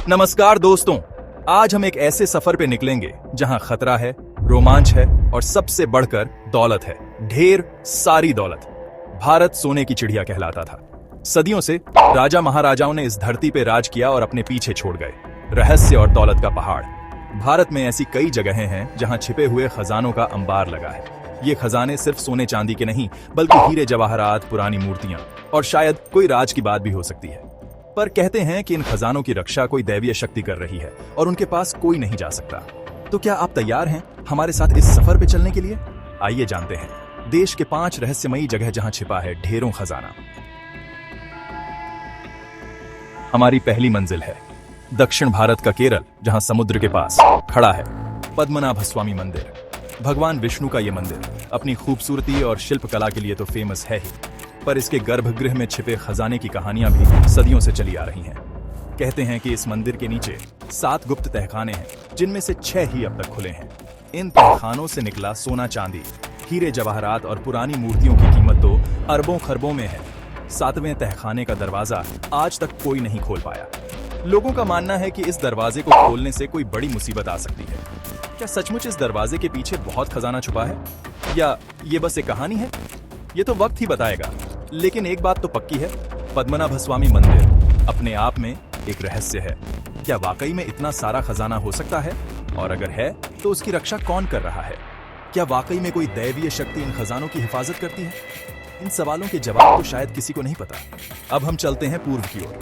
नमस्कार दोस्तों, आज हम एक ऐसे सफर पे निकलेंगे जहां खतरा है, रोमांच है और सबसे बढ़कर दौलत है। ढेर सारी दौलत। भारत सोने की चिड़िया कहलाता था। सदियों से राजा महाराजाओं ने इस धरती पे राज किया और अपने पीछे छोड़ गए रहस्य और दौलत का पहाड़। भारत में ऐसी कई जगहें हैं जहां छिपे हुए खजानों का अंबार लगा है। ये खजाने सिर्फ सोने चांदी के नहीं, बल्कि हीरे जवाहरात, पुरानी मूर्तियां और शायद कोई राज की बात भी हो सकती है। पर कहते हैं कि इन खजानों की रक्षा कोई दैवीय शक्ति कर रही है और उनके पास कोई नहीं जा सकता। तो क्या आप तैयार हैं हमारे साथ इस सफर पे चलने के लिए? आइए जानते हैं देश के 5 रहस्यमयी जगह जहां छिपा है ढेरों खजाना। हमारी पहली मंजिल है दक्षिण भारत का केरल, जहां समुद्र के पास खड़ा है पद्मनाभ स्वामी मंदिर। भगवान विष्णु का यह मंदिर अपनी खूबसूरती और शिल्पकला के लिए तो फेमस है ही, पर इसके गर्भगृह में छिपे खजाने की कहानियां भी सदियों से चली आ रही हैं। कहते हैं कि इस मंदिर के नीचे 7 गुप्त तहखाने हैं, जिनमें से 6 ही अब तक खुले हैं। इन तहखानों से निकला सोना चांदी, हीरे जवाहरात और पुरानी मूर्तियों की कीमत तो अरबों खरबों में है। 7वें तहखाने का दरवाजा आज तक कोई नहीं खोल पाया। लोगों का मानना है कि इस दरवाजे को खोलने से कोई बड़ी मुसीबत आ सकती है। क्या सचमुच इस दरवाजे के पीछे बहुत खजाना छुपा है, या ये बस एक कहानी है? ये तो वक्त ही बताएगा। लेकिन एक बात तो पक्की है, पद्मनाभ स्वामी मंदिर अपने आप में एक रहस्य है। क्या वाकई में इतना सारा खजाना हो सकता है? और अगर है तो उसकी रक्षा कौन कर रहा है? क्या वाकई में कोई दैवीय शक्ति इन खजानों की हिफाजत करती है? इन सवालों के जवाब तो शायद किसी को नहीं पता। अब हम चलते हैं पूर्व की ओर,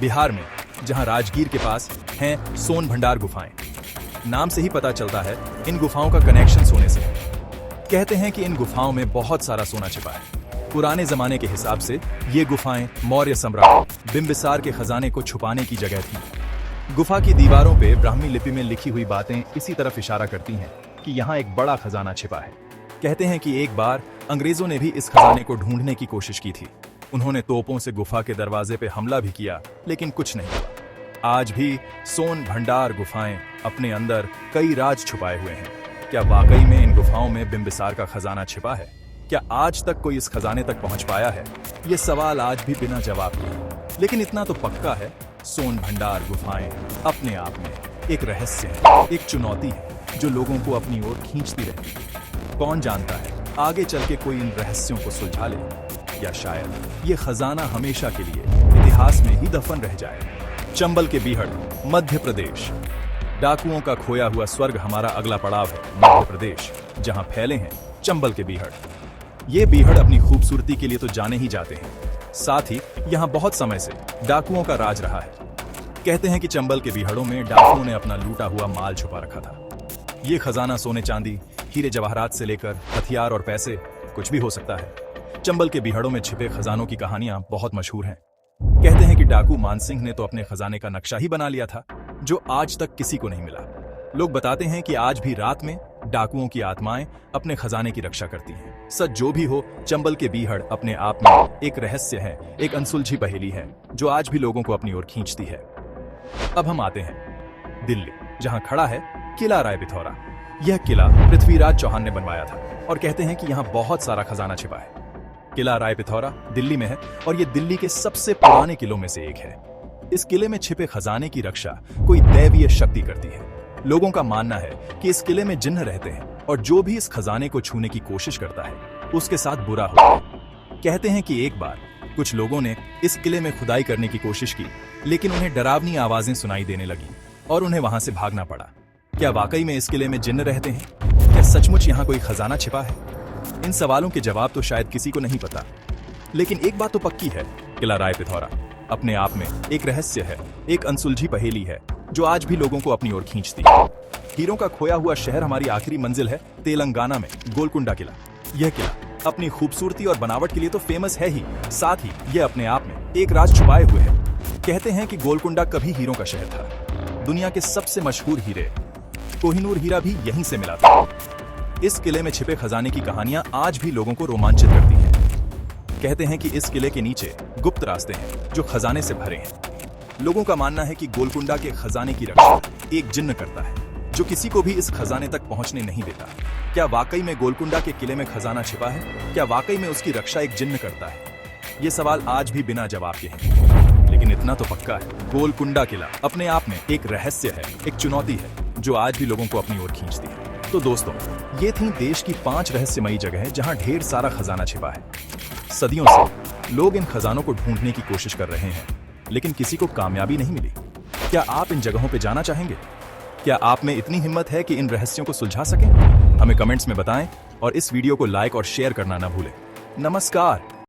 बिहार में, जहां राजगीर के पास हैं सोन भंडार गुफाएं। नाम से ही पता चलता है इन गुफाओं का कनेक्शन सोने से है। कहते हैं कि इन गुफाओं में बहुत सारा सोना छिपा है। पुराने जमाने के हिसाब से ये गुफाएं मौर्य सम्राट बिंबिसार के खजाने को छुपाने की जगह थी। गुफा की दीवारों पे ब्राह्मी लिपि में लिखी हुई बातें इसी तरफ इशारा करती हैं कि यहाँ एक बड़ा खजाना छिपा है। कहते हैं कि एक बार अंग्रेजों ने भी इस खजाने को ढूंढने की कोशिश की थी। उन्होंने तोपों से गुफा के दरवाजे पे हमला भी किया, लेकिन कुछ नहीं हुआ। आज भी सोन भंडार गुफाएं अपने अंदर कई राज छुपाए हुए हैं। क्या वाकई में इन गुफाओं में बिंबिसार का खजाना छिपा है? क्या आज तक कोई इस खजाने तक पहुंच पाया है? ये सवाल आज भी बिना जवाब के। लेकिन इतना तो पक्का है, सोन भंडार गुफाएं अपने आप में एक रहस्य है, एक चुनौती है जो लोगों को अपनी ओर खींचती रहती है। कौन जानता है आगे चल के कोई इन रहस्यों को सुलझा ले, या शायद ये खजाना हमेशा के लिए इतिहास में ही दफन रह जाए। चंबल के बीहड़, मध्य प्रदेश। डाकुओं का खोया हुआ स्वर्ग हमारा अगला पड़ाव है मध्य प्रदेश, जहां फैले हैं चंबल के बीहड़। ये बीहड़ अपनी खूबसूरती के लिए तो जाने ही जाते हैं, साथ ही यहाँ बहुत समय से डाकुओं का राज रहा है। कहते हैं कि चंबल के बीहड़ों में डाकुओं ने अपना लूटा हुआ माल छुपा रखा था। ये खजाना सोने चांदी, हीरे जवाहरात से लेकर हथियार और पैसे, कुछ भी हो सकता है। चंबल के बीहड़ों में छिपे खजानों की कहानियां बहुत मशहूर हैं। कहते हैं कि डाकू मानसिंह ने तो अपने खजाने का नक्शा ही बना लिया था, जो आज तक किसी को नहीं मिला। लोग बताते हैं कि आज भी रात में डाकुओं की आत्माएं अपने खजाने की रक्षा करती हैं। सच जो भी हो, चंबल के बीहड़ अपने आप में एक रहस्य है, एक अनसुलझी पहेली है जो आज भी लोगों को अपनी ओर खींचती है। अब हम आते हैं दिल्ली, जहां खड़ा है किला राय पिथौरा। यह किला पृथ्वीराज चौहान ने बनवाया था और कहते हैं कि यहाँ बहुत सारा खजाना छिपा है। किला राय पिथौरा दिल्ली में है और यह दिल्ली के सबसे पुराने किलों में से एक है। इस किले में छिपे खजाने की रक्षा कोई दैवीय शक्ति करती है। लोगों का मानना है कि इस किले में जिन्न रहते हैं और जो भी इस खजाने को छूने की कोशिश करता है उसके साथ बुरा होता है। कहते हैं कि एक बार कुछ लोगों ने इस किले में खुदाई करने की कोशिश की, लेकिन उन्हें डरावनी आवाजें सुनाई देने लगी और उन्हें वहां से भागना पड़ा। क्या वाकई में इस किले में जिन्न रहते हैं? क्या सचमुच यहाँ कोई खजाना छिपा है? इन सवालों के जवाब तो शायद किसी को नहीं पता, लेकिन एक बात तो पक्की है, किला राय पिथौरा अपने आप में एक रहस्य है, एक अनसुलझी पहेली है जो आज भी लोगों को अपनी ओर खींचती है। हीरों का खोया हुआ शहर हमारी आखिरी मंजिल है तेलंगाना में गोलकुंडा किला। यह किला अपनी खूबसूरती और बनावट के लिए तो फेमस है ही, साथ ही यह अपने आप में एक राज छुपाए हुए है। कहते हैं कि गोलकुंडा कभी हीरों का शहर था। दुनिया के सबसे मशहूर हीरे कोहिनूर हीरा भी यहीं से मिला था। इस किले में छिपे खजाने की कहानियां आज भी लोगों को रोमांचित करती हैं। कहते हैं कि इस किले के नीचे गुप्त रास्ते हैं जो खजाने से भरे हैं। लोगों का मानना है कि गोलकुंडा के खजाने की रक्षा एक जिन्न करता है, जो किसी को भी इस खजाने तक पहुंचने नहीं देता। क्या वाकई में गोलकुंडा के किले में खजाना छिपा है? क्या वाकई में उसकी रक्षा एक जिन्न करता है? ये सवाल आज भी बिना जवाब के हैं, लेकिन इतना तो पक्का है, गोलकुंडा किला अपने आप में एक रहस्य है, एक चुनौती है जो आज भी लोगों को अपनी ओर खींचती है। तो दोस्तों, ये थी देश की 5 रहस्यमयी जगहें जहां ढेर सारा खजाना छिपा है। सदियों से लोग इन खजानों को ढूंढने की कोशिश कर रहे हैं, लेकिन किसी को कामयाबी नहीं मिली। क्या आप इन जगहों पे जाना चाहेंगे? क्या आप में इतनी हिम्मत है कि इन रहस्यों को सुलझा सकें? हमें कमेंट्स में बताएं और इस वीडियो को लाइक और शेयर करना ना भूलें। नमस्कार।